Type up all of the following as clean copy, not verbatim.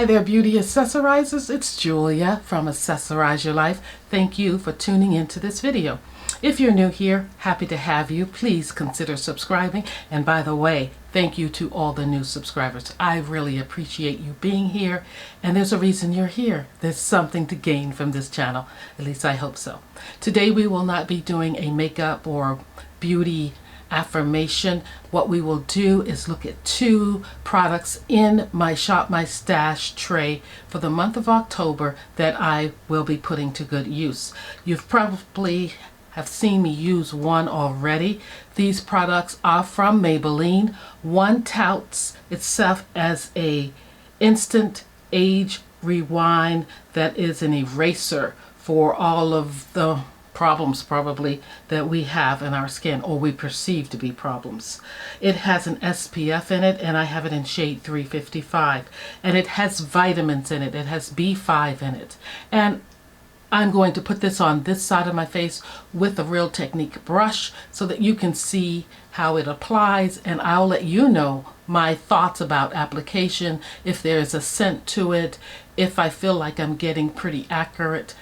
Hi there, beauty accessorizers. It's Julia from Accessorize Your Life. Thank you for tuning into this video. If you're new here, happy to have you. Please consider subscribing. And by the way, thank you to all the new subscribers. I really appreciate you being here. And there's a reason you're here. There's something to gain from this channel. At least I hope so. Today we will not be doing a makeup or beauty affirmation. What we will do is look at two products in my Shop My Stash tray for the month of October that I will be putting to good use. You've probably have seen me use one already. These products are from Maybelline. One touts itself as a Instant Age Rewind that is an eraser for all of the problems probably that we have in our skin, or we perceive to be problems. It has an SPF in it, and I have it in shade 355, and it has vitamins in it. It has B5 in it, and I'm going to put this on this side of my face with a Real Technique brush so that you can see how it applies, and I'll let you know my thoughts about application, if there's a scent to it, if I feel like I'm getting pretty accurate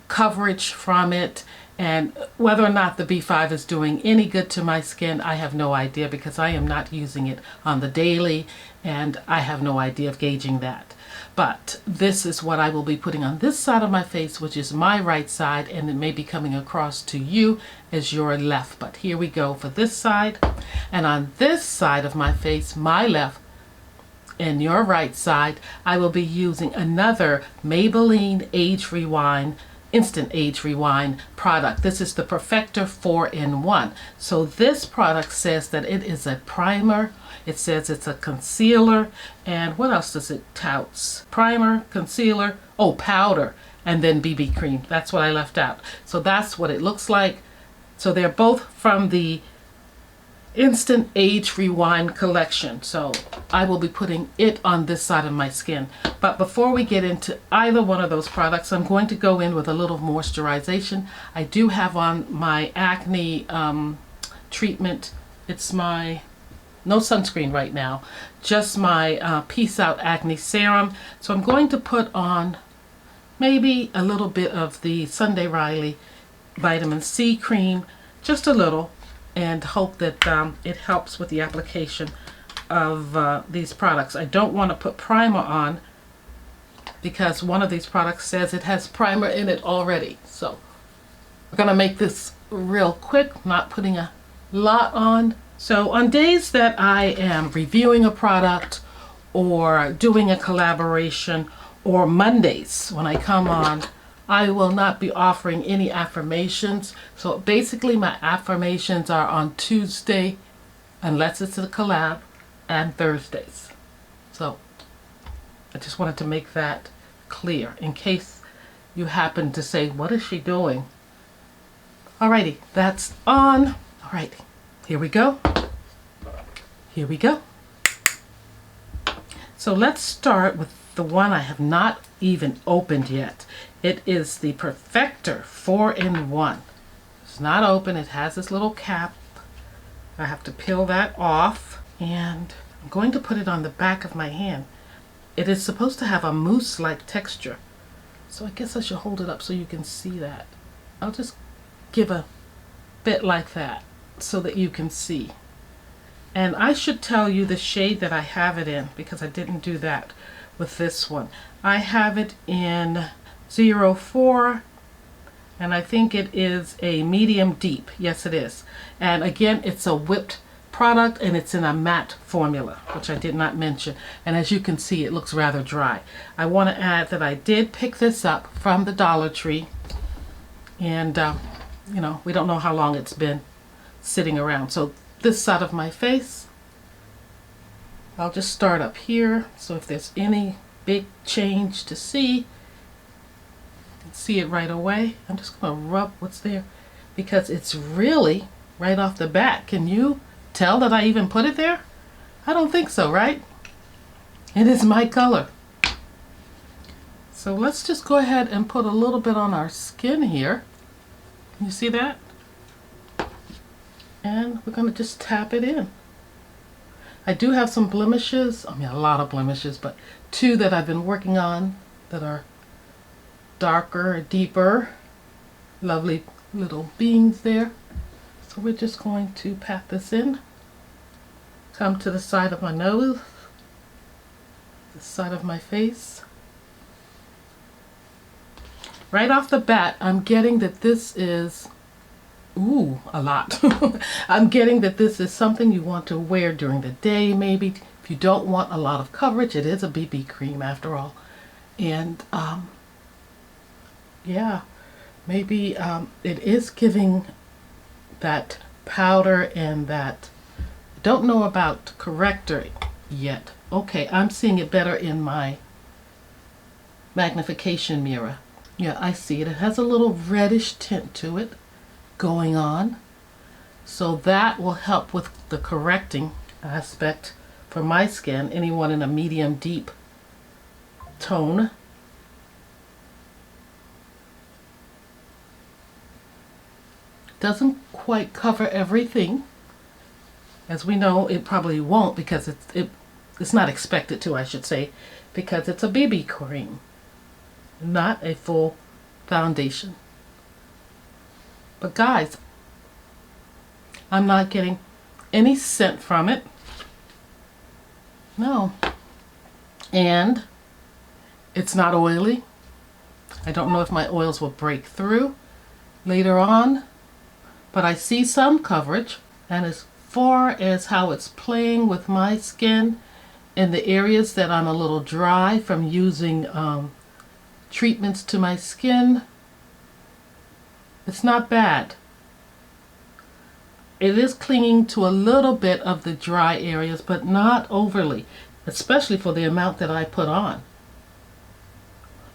coverage from it, and whether or not the B5 is doing any good to my skin. I have no idea, because I am not using it on the daily, and I have no idea of gauging that. But this is what I will be putting on this side of my face, which is my right side, and it may be coming across to you as your left. But here we go for this side. And on this side of my face, my left, and your right side, I will be using another Maybelline Age Rewind, Instant Age Rewind product. This is the Perfector 4-in-1. So this product says that it is a primer. It says it's a concealer, and what else does it touts? Primer, concealer, oh, powder, and then BB cream. That's what I left out. So that's what it looks like. So they're both from the Instant Age Rewind collection. So I will be putting it on this side of my skin. But before we get into either one of those products, I'm going to go in with a little moisturization. I do have on my acne treatment. It's my no sunscreen right now, just my Peace Out Acne Serum. So I'm going to put on maybe a little bit of the Sunday Riley Vitamin C cream, just a little, and hope that it helps with the application of these products. I don't want to put primer on, because one of these products says it has primer in it already. So we're going to make this real quick, not putting a lot on. So on days that I am reviewing a product or doing a collaboration, or Mondays when I come on, I will not be offering any affirmations. So basically my affirmations are on Tuesday, unless it's a collab, and Thursdays. So I just wanted to make that clear in case you happen to say, what is she doing? Alrighty, that's on. Alrighty, here we go. Here we go. So let's start with the one I have not even opened yet. It is the Perfector 4-in-1. It's not open. It has this little cap. I have to peel that off, and I'm going to put it on the back of my hand. It is supposed to have a mousse-like texture, so I guess I should hold it up so you can see that. I'll just give a bit like that so that you can see. And I should tell you the shade that I have it in, because I didn't do that with this one. I have it in 04, and I think it is a medium deep. Yes, it is. And again, it's a whipped product, and it's in a matte formula, which I did not mention. And as you can see, it looks rather dry. I want to add that I did pick this up from the Dollar Tree, and you know, we don't know how long it's been sitting around. So this side of my face, I'll just start up here, so if there's any big change to see, you can see it right away. I'm just going to rub what's there, because it's really right off the bat. Can you tell that I even put it there? I don't think so, right? It is my color. So let's just go ahead and put a little bit on our skin here. Can you see that? And we're going to just tap it in. I do have some blemishes, I mean a lot of blemishes, but two that I've been working on that are darker, deeper. Lovely little beings there. So we're just going to pat this in. Come to the side of my nose, the side of my face. Right off the bat, I'm getting that this is, ooh, a lot. I'm getting that this is something you want to wear during the day, maybe. If you don't want a lot of coverage, it is a BB cream after all. And yeah, maybe it is giving that powder and that, don't know about corrector yet. Okay, I'm seeing it better in my magnification mirror. Yeah, I see it. It has a little reddish tint to it going on. So that will help with the correcting aspect for my skin. Anyone in a medium deep tone. Doesn't quite cover everything. As we know, it probably won't because it's not expected to, I should say, because it's a BB cream, not a full foundation. But guys, I'm not getting any scent from it. No. And it's not oily. I don't know if my oils will break through later on, but I see some coverage. And as far as how it's playing with my skin in the areas that I'm a little dry from using treatments to my skin, it's not bad. It is clinging to a little bit of the dry areas, but not overly, especially for the amount that I put on.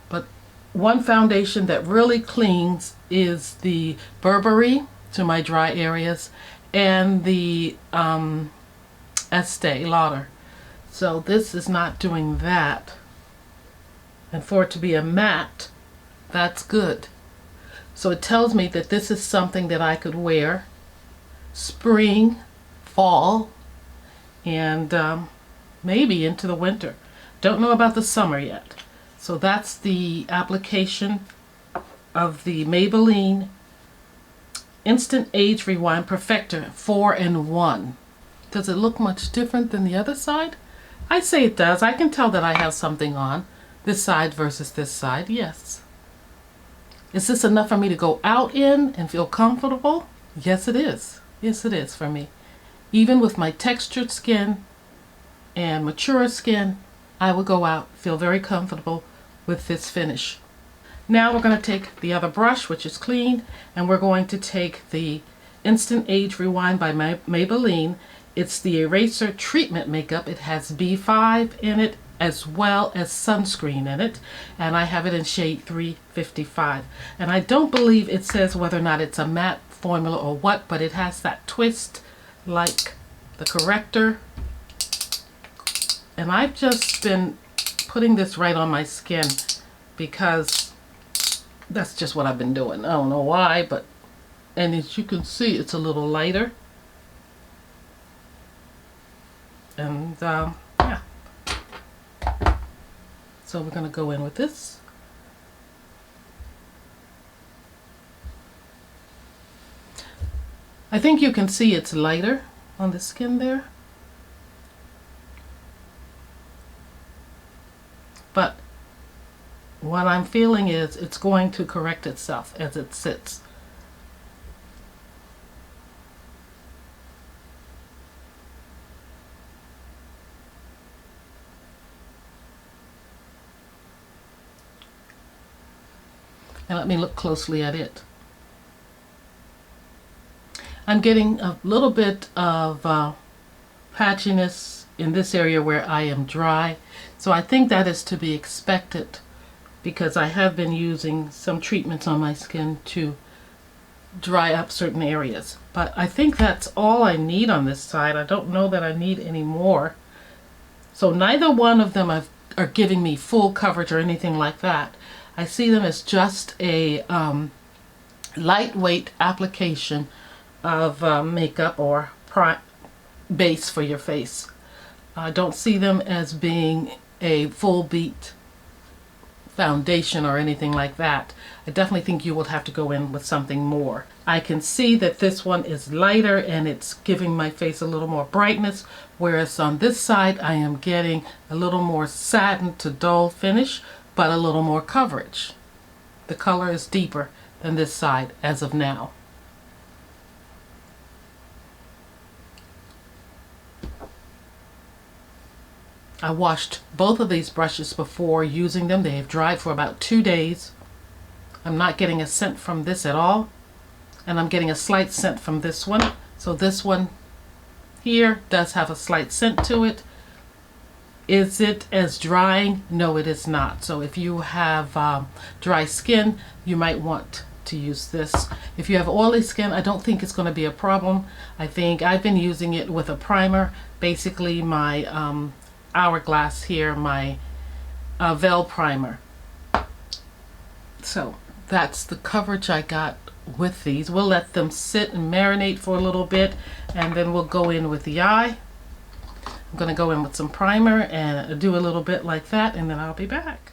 But one foundation that really clings is the Burberry to my dry areas and the Estee Lauder. So this is not doing that. And for it to be a matte, that's good. So it tells me that this is something that I could wear spring, fall, and maybe into the winter. Don't know about the summer yet. So that's the application of the Maybelline Instant Age Rewind Perfector 4-in-1. Does it look much different than the other side? I say it does. I can tell that I have something on. This side versus this side, yes. Is this enough for me to go out in and feel comfortable? Yes, it is. Yes, it is for me. Even with my textured skin and mature skin, I will go out, feel very comfortable with this finish. Now we're going to take the other brush, which is clean, and we're going to take the Instant Age Rewind by Maybelline. It's the Eraser Treatment Makeup. It has B5 in it as well as sunscreen in it, and I have it in shade 355. And I don't believe it says whether or not it's a matte formula or what, but it has that twist like the corrector. And I've just been putting this right on my skin because that's just what I've been doing. I don't know why, but, and as you can see, it's a little lighter. And yeah. So we're going to go in with this. I think you can see it's lighter on the skin there. But what I'm feeling is it's going to correct itself as it sits. And let me look closely at it. I'm getting a little bit of patchiness in this area where I am dry. So I think that is to be expected because I have been using some treatments on my skin to dry up certain areas. But I think that's all I need on this side. I don't know that I need any more. So neither one of them are giving me full coverage or anything like that. I see them as just a lightweight application of makeup or base for your face. I don't see them as being a full beat foundation or anything like that. I definitely think you will have to go in with something more. I can see that this one is lighter and it's giving my face a little more brightness, whereas on this side I am getting a little more satin to dull finish, but a little more coverage. The color is deeper than this side as of now. I washed both of these brushes before using them. They have dried for about 2 days. I'm not getting a scent from this at all, and I'm getting a slight scent from this one. So this one here does have a slight scent to it. Is it as drying? No, it is not. So if you have dry skin, you might want to use this. If you have oily skin, I don't think it's going to be a problem. I think I've been using it with a primer, basically my Hourglass here, my Veil primer. So that's the coverage I got with these. We'll let them sit and marinate for a little bit, and then we'll go in with the eye. I'm going to go in with some primer and do a little bit like that, and then I'll be back.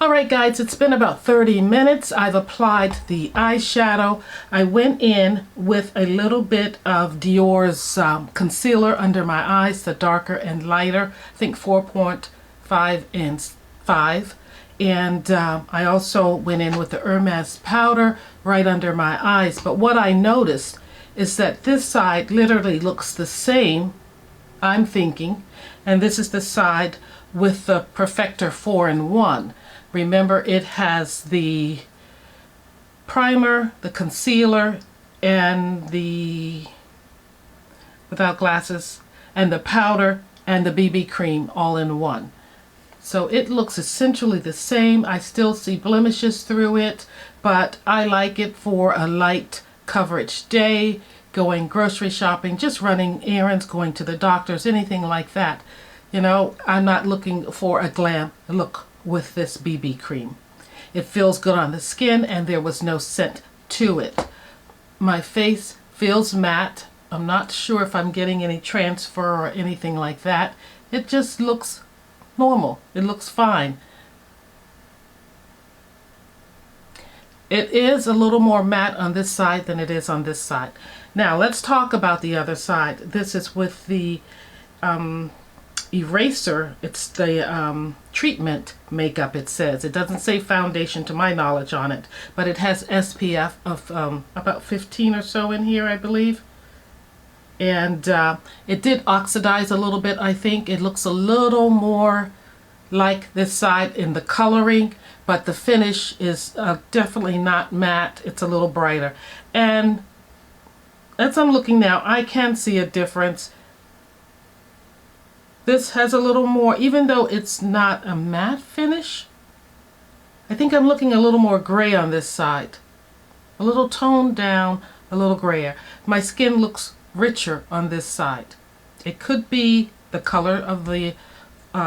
Alright guys, it's been about 30 minutes. I've applied the eyeshadow. I went in with a little bit of Dior's concealer under my eyes, the darker and lighter, I think 4.5 and 5. And I also went in with the Hermes powder right under my eyes. But what I noticed is that this side literally looks the same, I'm thinking, and this is the side with the Perfector 4-in-1. Remember, it has the primer, the concealer, and the without glasses, and the powder, and the BB cream all in one. So it looks essentially the same. I still see blemishes through it, but I like it for a light coverage day, going grocery shopping, just running errands, going to the doctors, anything like that. You know, I'm not looking for a glam look with this BB cream. It feels good on the skin, and there was no scent to it. My face feels matte. I'm not sure if I'm getting any transfer or anything like that. It just looks normal. It looks fine. It is a little more matte on this side than it is on this side. Now let's talk about the other side. This is with the eraser. It's the treatment makeup, it says. It doesn't say foundation to my knowledge on it, but it has SPF of about 15 or so in here, I believe. And it did oxidize a little bit, I think. It looks a little more like this side in the coloring, but the finish is definitely not matte. It's a little brighter. And as I'm looking now, I can see a difference. This has a little more, even though it's not a matte finish, I think I'm looking a little more gray on this side. A little toned down, a little grayer. My skin looks richer on this side. It could be the color of the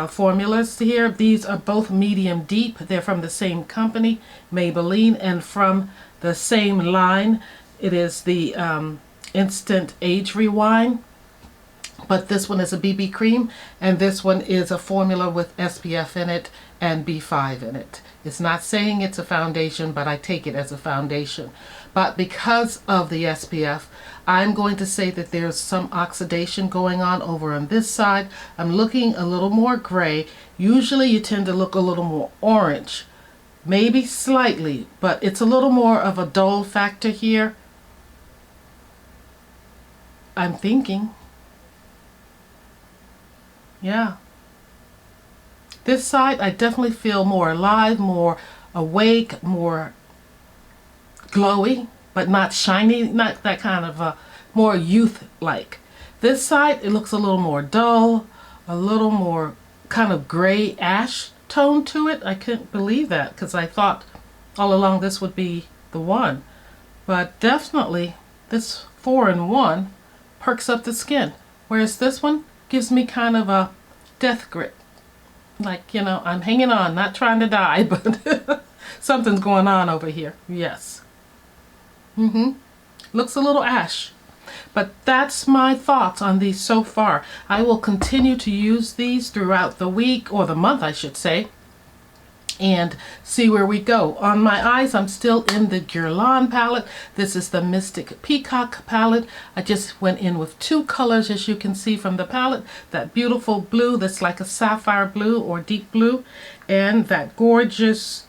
formulas here. These are both medium deep. They're from the same company, Maybelline, and from the same line. It is the Instant Age Rewind. But this one is a BB cream, and this one is a formula with SPF in it and B5 in it. It's not saying it's a foundation, but I take it as a foundation. But because of the SPF, I'm going to say that there's some oxidation going on over on this side. I'm looking a little more gray. Usually you tend to look a little more orange, maybe slightly, but it's a little more of a dull factor here, I'm thinking. Yeah. This side, I definitely feel more alive, more awake, more glowy, but not shiny, not that kind of more youth-like. This side, it looks a little more dull, a little more kind of gray ash tone to it. I couldn't believe that, because I thought all along this would be the one. But definitely, this 4-in-1 perks up the skin, whereas this one gives me kind of a death grip. Like, you know, I'm hanging on, not trying to die, but something's going on over here. Yes. Looks a little ash. But that's my thoughts on these so far. I will continue to use these throughout the week, or the month I should say, and see where we go. On my eyes, I'm still in the Guerlain palette. This is the Mystic Peacock palette. I just went in with 2 colors, as you can see from the palette. That beautiful blue that's like a sapphire blue or deep blue, and that gorgeous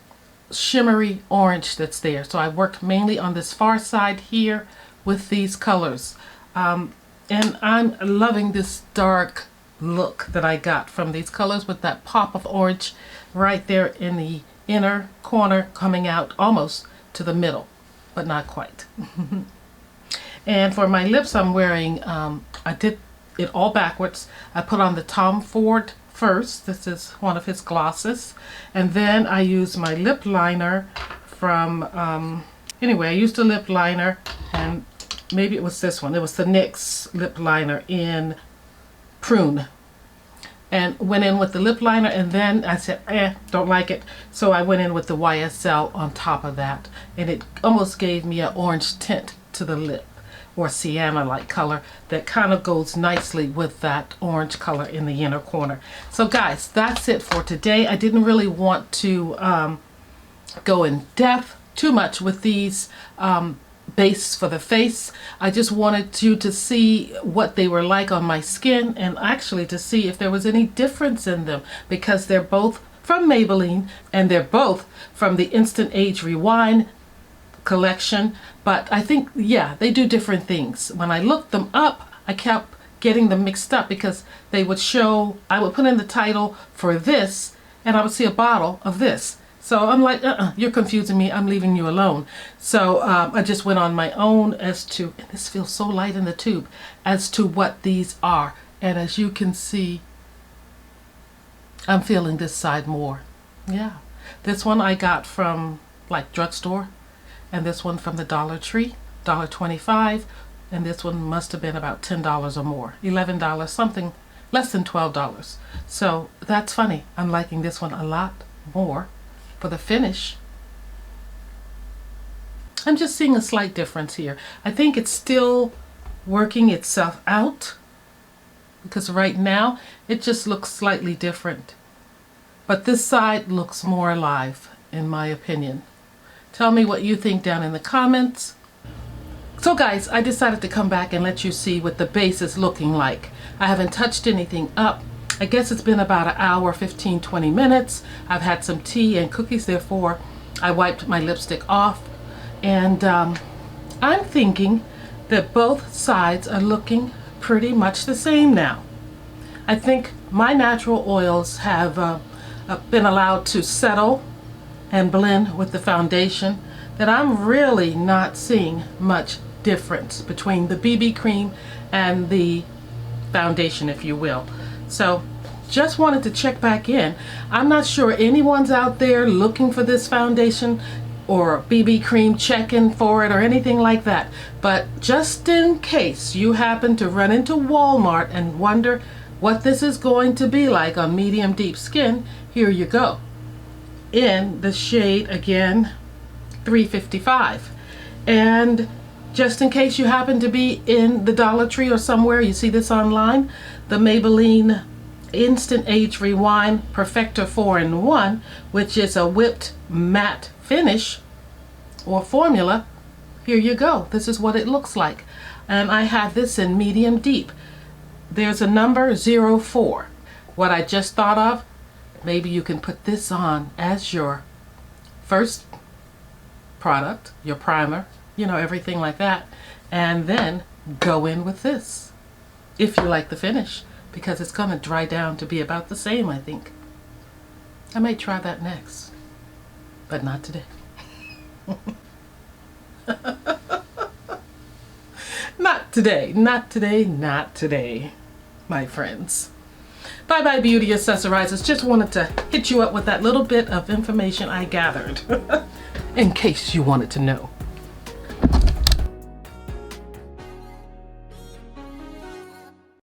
shimmery orange that's there. So I worked mainly on this far side here with these colors. And I'm loving this dark look that I got from these colors with that pop of orange right there in the inner corner, coming out almost to the middle, but not quite. And for my lips, I'm wearing, I did it all backwards. I put on the Tom Ford first. This is one of his glosses. And then I used my lip liner from, anyway, I used a lip liner, and maybe it was this one. It was the NYX lip liner in Prune. And went in with the lip liner, and then I said, don't like it. So I went in with the YSL on top of that. And it almost gave me an orange tint to the lip, or sienna-like color that kind of goes nicely with that orange color in the inner corner. So guys, that's it for today. I didn't really want to go in depth too much with these base for the face. I just wanted you to see what they were like on my skin, and actually to see if there was any difference in them, because they're both from Maybelline and they're both from the Instant Age Rewind collection. But I think, yeah, they do different things. When I looked them up, I kept getting them mixed up, because they would show, I would put in the title for this and I would see a bottle of this. So I'm like, you're confusing me. I'm leaving you alone. So I just went on my own as to, and this feels so light in the tube, as to what these are. And as you can see, I'm feeling this side more. Yeah. This one I got from like drugstore, and this one from the Dollar Tree, $1.25. And this one must have been about $10 or more, $11, something less than $12. So that's funny. I'm liking this one a lot more. For the finish, I'm just seeing a slight difference here. I think it's still working itself out, because right now it just looks slightly different. But this side looks more alive, in my opinion. Tell me what you think down in the comments. So guys, I decided to come back and let you see what the base is looking like. I haven't touched anything up. I guess it's been about an hour, 15, 20 minutes. I've had some tea and cookies, therefore I wiped my lipstick off. And I'm thinking that both sides are looking pretty much the same now. I think my natural oils have been allowed to settle and blend with the foundation, that I'm really not seeing much difference between the BB cream and the foundation, if you will. So just wanted to check back in. I'm not sure anyone's out there looking for this foundation or BB cream, checking for it or anything like that. But just in case you happen to run into Walmart and wonder what this is going to be like on medium deep skin, here you go. In the shade, again, 355. And just in case you happen to be in the Dollar Tree or somewhere, you see this online, the Maybelline Instant Age Rewind Perfector 4-in-1, which is a whipped matte finish or formula. Here you go. This is what it looks like. And I have this in medium deep. There's a number 04. What I just thought of, maybe you can put this on as your first product, your primer, you know, everything like that, and then go in with this if you like the finish, because it's going to dry down to be about the same, I think. I may try that next, but not today. Not today, not today, not today, my friends. Bye bye, beauty accessorizers. Just wanted to hit you up with that little bit of information I gathered in case you wanted to know.